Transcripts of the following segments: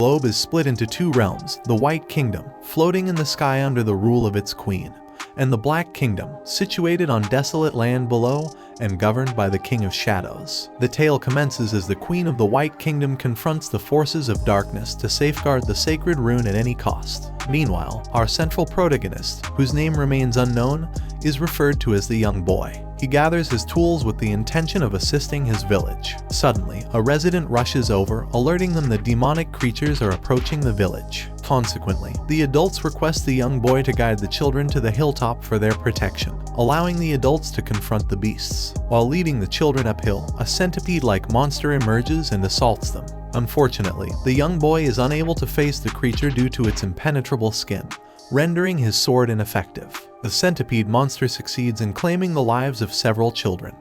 globe is split into two realms, the White Kingdom, floating in the sky under the rule of its queen, and the Black Kingdom, situated on desolate land below and governed by the King of Shadows. The tale commences as the Queen of the White Kingdom confronts the forces of darkness to safeguard the sacred rune at any cost. Meanwhile, our central protagonist, whose name remains unknown, is referred to as the young boy. He gathers his tools with the intention of assisting his village. Suddenly, a resident rushes over, alerting them that demonic creatures are approaching the village. Consequently, the adults request the young boy to guide the children to the hilltop for their protection, allowing the adults to confront the beasts. While leading the children uphill, a centipede-like monster emerges and assaults them. Unfortunately, the young boy is unable to face the creature due to its impenetrable skin, rendering his sword ineffective. The centipede monster succeeds in claiming the lives of several children,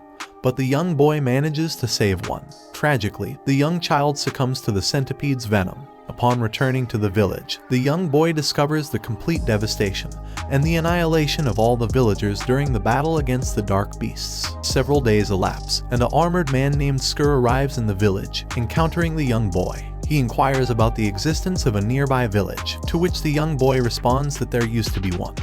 but the young boy manages to save one. Tragically, the young child succumbs to the centipede's venom. Upon returning to the village, the young boy discovers the complete devastation and the annihilation of all the villagers during the battle against the dark beasts. Several days elapse, and an armored man named Skur arrives in the village, encountering the young boy. He inquires about the existence of a nearby village, to which the young boy responds that there used to be one,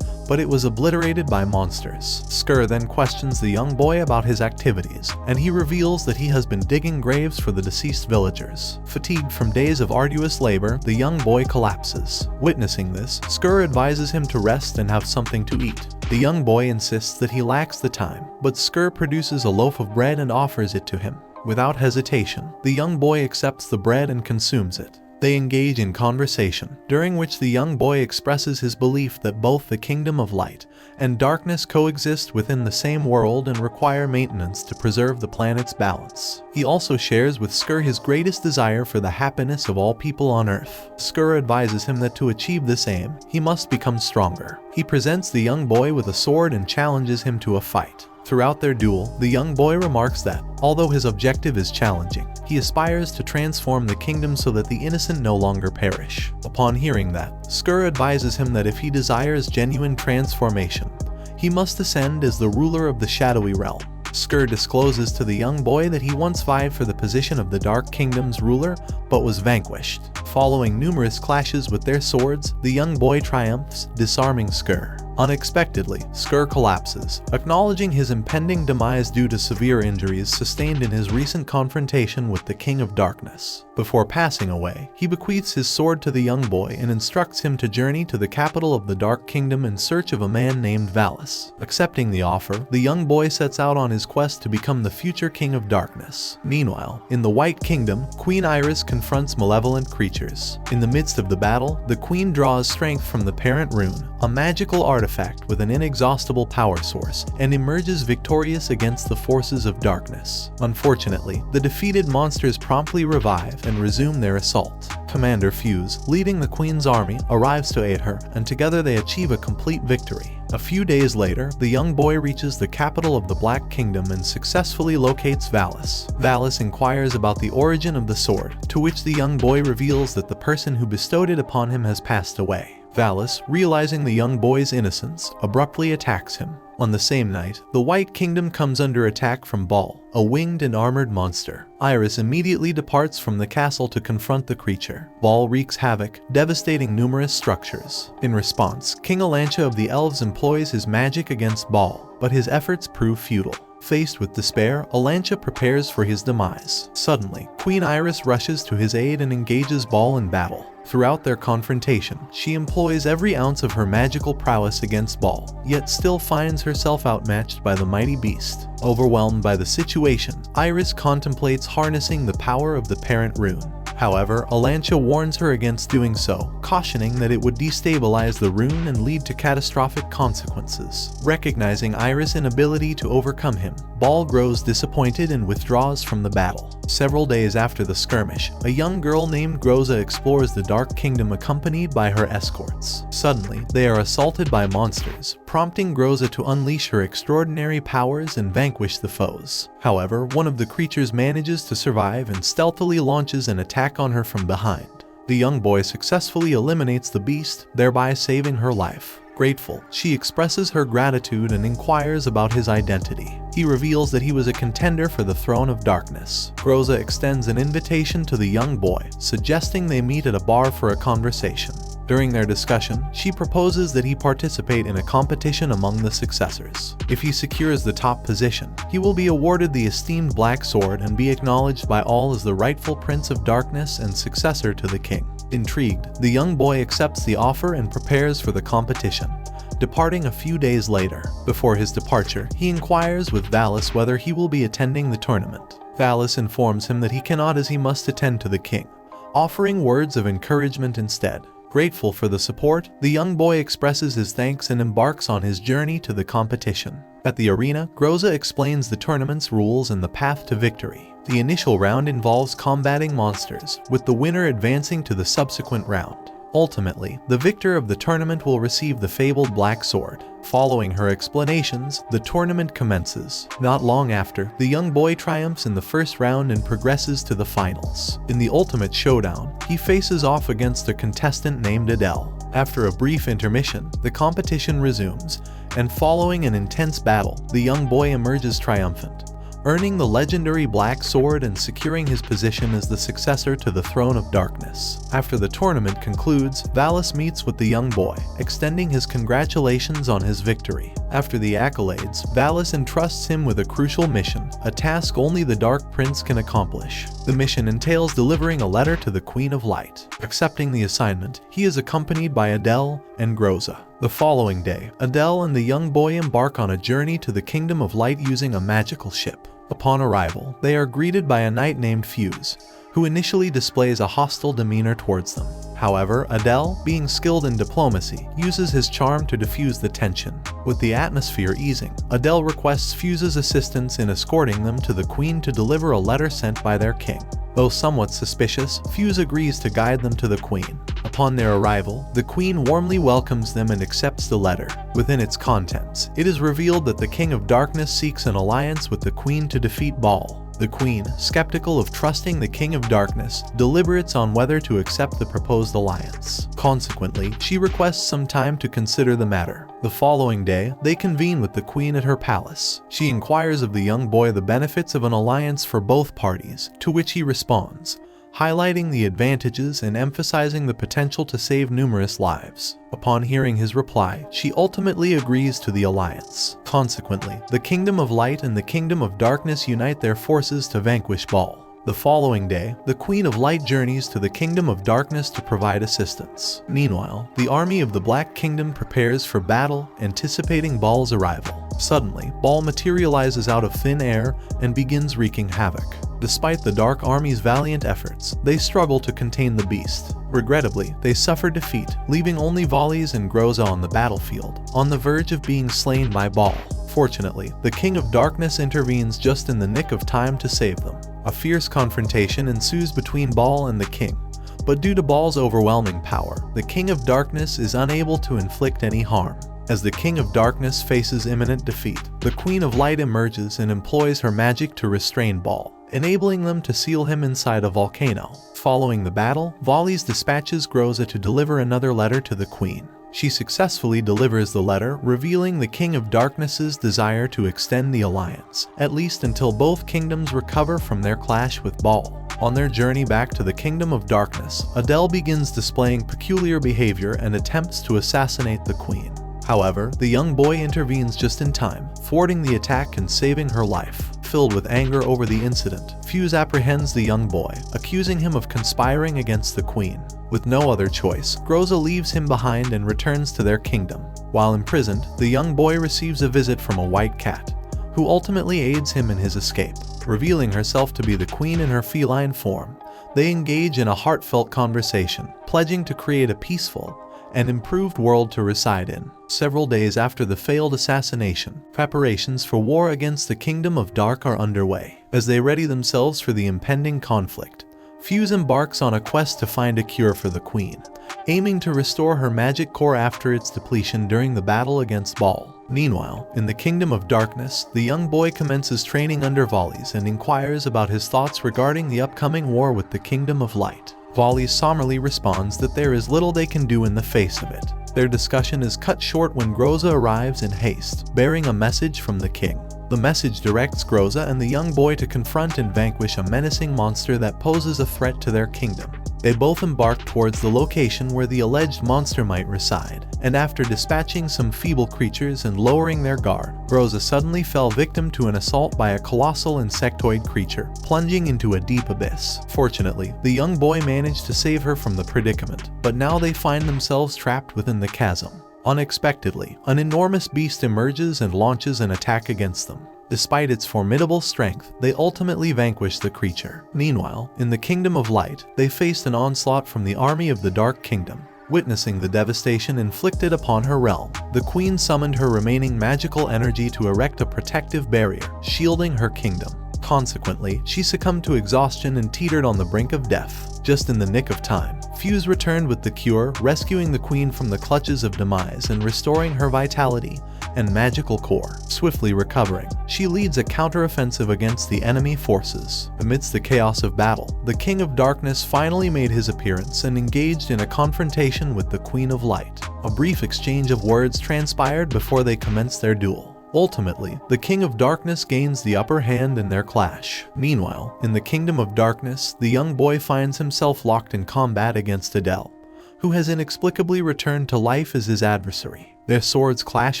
but it was obliterated by monsters. Skur then questions the young boy about his activities, and he reveals that he has been digging graves for the deceased villagers. Fatigued from days of arduous labor, the young boy collapses. Witnessing this, Skur advises him to rest and have something to eat. The young boy insists that he lacks the time, but Skur produces a loaf of bread and offers it to him. Without hesitation, the young boy accepts the bread and consumes it. They engage in conversation, during which the young boy expresses his belief that both the kingdom of light and darkness coexist within the same world and require maintenance to preserve the planet's balance. He also shares with Skur his greatest desire for the happiness of all people on Earth. Skur advises him that to achieve this aim, he must become stronger. He presents the young boy with a sword and challenges him to a fight. Throughout their duel, the young boy remarks that, although his objective is challenging, he aspires to transform the kingdom so that the innocent no longer perish. Upon hearing that, Skur advises him that if he desires genuine transformation, he must ascend as the ruler of the shadowy realm. Skur discloses to the young boy that he once vied for the position of the Dark Kingdom's ruler, but was vanquished. Following numerous clashes with their swords, the young boy triumphs, disarming Skur. Unexpectedly, Skur collapses, acknowledging his impending demise due to severe injuries sustained in his recent confrontation with the King of Darkness. Before passing away, he bequeaths his sword to the young boy and instructs him to journey to the capital of the Dark Kingdom in search of a man named Valis. Accepting the offer, the young boy sets out on his quest to become the future King of Darkness. Meanwhile, in the White Kingdom, Queen Iris confronts malevolent creatures. In the midst of the battle, the Queen draws strength from the parent rune, a magical artifact with an inexhaustible power source, and emerges victorious against the forces of darkness. Unfortunately, the defeated monsters promptly revive and resume their assault. Commander Fuse, leading the Queen's army, arrives to aid her, and together they achieve a complete victory. A few days later, the young boy reaches the capital of the Black Kingdom and successfully locates Valis. Valis inquires about the origin of the sword, to which the young boy reveals that the person who bestowed it upon him has passed away. Valis, realizing the young boy's innocence, abruptly attacks him. On the same night, the White Kingdom comes under attack from Baal, a winged and armored monster. Iris immediately departs from the castle to confront the creature. Baal wreaks havoc, devastating numerous structures. In response, King Alancha of the Elves employs his magic against Baal, but his efforts prove futile. Faced with despair, Alancha prepares for his demise. Suddenly, Queen Iris rushes to his aid and engages Baal in battle. Throughout their confrontation, she employs every ounce of her magical prowess against Baal, yet still finds herself outmatched by the mighty beast. Overwhelmed by the situation, Iris contemplates harnessing the power of the parent rune. However, Alancha warns her against doing so, cautioning that it would destabilize the rune and lead to catastrophic consequences. Recognizing Iris' inability to overcome him, Baal grows disappointed and withdraws from the battle. Several days after the skirmish, a young girl named Groza explores the Dark Kingdom accompanied by her escorts. Suddenly, they are assaulted by monsters, prompting Groza to unleash her extraordinary powers and vanquish the foes. However, one of the creatures manages to survive and stealthily launches an attack on her from behind. The young boy successfully eliminates the beast, thereby saving her life. Grateful, she expresses her gratitude and inquires about his identity. He reveals that he was a contender for the throne of darkness. Groza extends an invitation to the young boy, suggesting they meet at a bar for a conversation. During their discussion, she proposes that he participate in a competition among the successors. If he secures the top position, he will be awarded the esteemed Black Sword and be acknowledged by all as the rightful Prince of Darkness and successor to the king. Intrigued, the young boy accepts the offer and prepares for the competition, departing a few days later. Before his departure, he inquires with Valis whether he will be attending the tournament. Valis informs him that he cannot as he must attend to the king, offering words of encouragement instead. Grateful for the support, the young boy expresses his thanks and embarks on his journey to the competition. At the arena, Groza explains the tournament's rules and the path to victory. The initial round involves combating monsters, with the winner advancing to the subsequent round. Ultimately, the victor of the tournament will receive the fabled Black Sword. Following her explanations, the tournament commences. Not long after, the young boy triumphs in the first round and progresses to the finals. In the ultimate showdown, he faces off against a contestant named Adele. After a brief intermission, the competition resumes, and following an intense battle, the young boy emerges triumphant, earning the legendary Black Sword and securing his position as the successor to the Throne of Darkness. After the tournament concludes, Valis meets with the young boy, extending his congratulations on his victory. After the accolades, Valis entrusts him with a crucial mission, a task only the Dark Prince can accomplish. The mission entails delivering a letter to the Queen of Light. Accepting the assignment, he is accompanied by Adele and Groza. The following day, Adele and the young boy embark on a journey to the Kingdom of Light using a magical ship. Upon arrival, they are greeted by a knight named Fuse, who initially displays a hostile demeanor towards them. However, Adele, being skilled in diplomacy, uses his charm to diffuse the tension. With the atmosphere easing, Adele requests Fuse's assistance in escorting them to the Queen to deliver a letter sent by their king. Though somewhat suspicious, Fuse agrees to guide them to the Queen. Upon their arrival, the Queen warmly welcomes them and accepts the letter. Within its contents, it is revealed that the King of Darkness seeks an alliance with the Queen to defeat Baal. The Queen, skeptical of trusting the King of Darkness, deliberates on whether to accept the proposed alliance. Consequently, she requests some time to consider the matter. The following day, they convene with the Queen at her palace. She inquires of the young boy the benefits of an alliance for both parties, to which he responds, highlighting the advantages and emphasizing the potential to save numerous lives. Upon hearing his reply, she ultimately agrees to the alliance. Consequently, the Kingdom of Light and the Kingdom of Darkness unite their forces to vanquish Baal. The following day, the Queen of Light journeys to the Kingdom of Darkness to provide assistance. Meanwhile, the army of the Black Kingdom prepares for battle, anticipating Baal's arrival. Suddenly, Baal materializes out of thin air and begins wreaking havoc. Despite the Dark Army's valiant efforts, they struggle to contain the beast. Regrettably, they suffer defeat, leaving only Valis and Groza on the battlefield, on the verge of being slain by Baal. Fortunately, the King of Darkness intervenes just in the nick of time to save them. A fierce confrontation ensues between Baal and the king, but due to Baal's overwhelming power, the King of Darkness is unable to inflict any harm. As the King of Darkness faces imminent defeat, the Queen of Light emerges and employs her magic to restrain Baal, enabling them to seal him inside a volcano. Following the battle, Valis dispatches Groza to deliver another letter to the Queen. She successfully delivers the letter, revealing the King of Darkness's desire to extend the alliance, at least until both kingdoms recover from their clash with Baal. On their journey back to the Kingdom of Darkness, Adele begins displaying peculiar behavior and attempts to assassinate the Queen. However, the young boy intervenes just in time, thwarting the attack and saving her life. Filled with anger over the incident, Fuse apprehends the young boy, accusing him of conspiring against the Queen. With no other choice, Groza leaves him behind and returns to their kingdom. While imprisoned, the young boy receives a visit from a white cat, who ultimately aids him in his escape. Revealing herself to be the Queen in her feline form, they engage in a heartfelt conversation, pledging to create a peaceful and improved world to reside in. Several days after the failed assassination, preparations for war against the Kingdom of Dark are underway. As they ready themselves for the impending conflict, Fuse embarks on a quest to find a cure for the Queen, aiming to restore her magic core after its depletion during the battle against Baal. Meanwhile, in the Kingdom of Darkness, the young boy commences training under Valis and inquires about his thoughts regarding the upcoming war with the Kingdom of Light. Valis somberly responds that there is little they can do in the face of it, Their discussion is cut short when Groza arrives in haste, bearing a message from the king. The message directs Groza and the young boy to confront and vanquish a menacing monster that poses a threat to their kingdom. They both embark towards the location where the alleged monster might reside, and after dispatching some feeble creatures and lowering their guard, Groza suddenly fell victim to an assault by a colossal insectoid creature, plunging into a deep abyss. Fortunately, the young boy managed to save her from the predicament, but now they find themselves trapped within the chasm. Unexpectedly, an enormous beast emerges and launches an attack against them. Despite its formidable strength, they ultimately vanquish the creature. Meanwhile, in the Kingdom of Light, they faced an onslaught from the army of the Dark Kingdom. Witnessing the devastation inflicted upon her realm, the queen summoned her remaining magical energy to erect a protective barrier, shielding her kingdom. Consequently, she succumbed to exhaustion and teetered on the brink of death. Just in the nick of time, Fuse returned with the cure, rescuing the queen from the clutches of demise and restoring her vitality and magical core. Swiftly recovering, she leads a counteroffensive against the enemy forces. Amidst the chaos of battle, the King of Darkness finally made his appearance and engaged in a confrontation with the Queen of Light. A brief exchange of words transpired before they commenced their duel. Ultimately, the King of Darkness gains the upper hand in their clash. Meanwhile, in the Kingdom of Darkness, the young boy finds himself locked in combat against Adele, who has inexplicably returned to life as his adversary. Their swords clash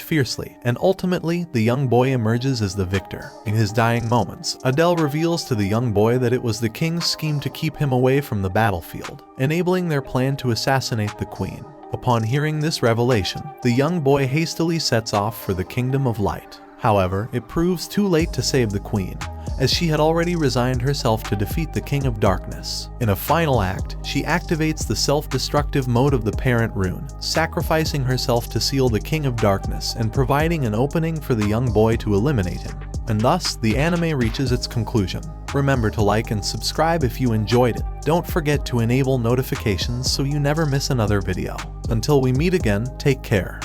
fiercely, and ultimately, the young boy emerges as the victor. In his dying moments, Adele reveals to the young boy that it was the king's scheme to keep him away from the battlefield, enabling their plan to assassinate the queen. Upon hearing this revelation, the young boy hastily sets off for the Kingdom of Light. However, it proves too late to save the queen, as she had already resigned herself to defeat the King of Darkness. In a final act, she activates the self-destructive mode of the Parent Rune, sacrificing herself to seal the King of Darkness and providing an opening for the young boy to eliminate him. And thus, the anime reaches its conclusion. Remember to like and subscribe if you enjoyed it. Don't forget to enable notifications so you never miss another video. Until we meet again, take care.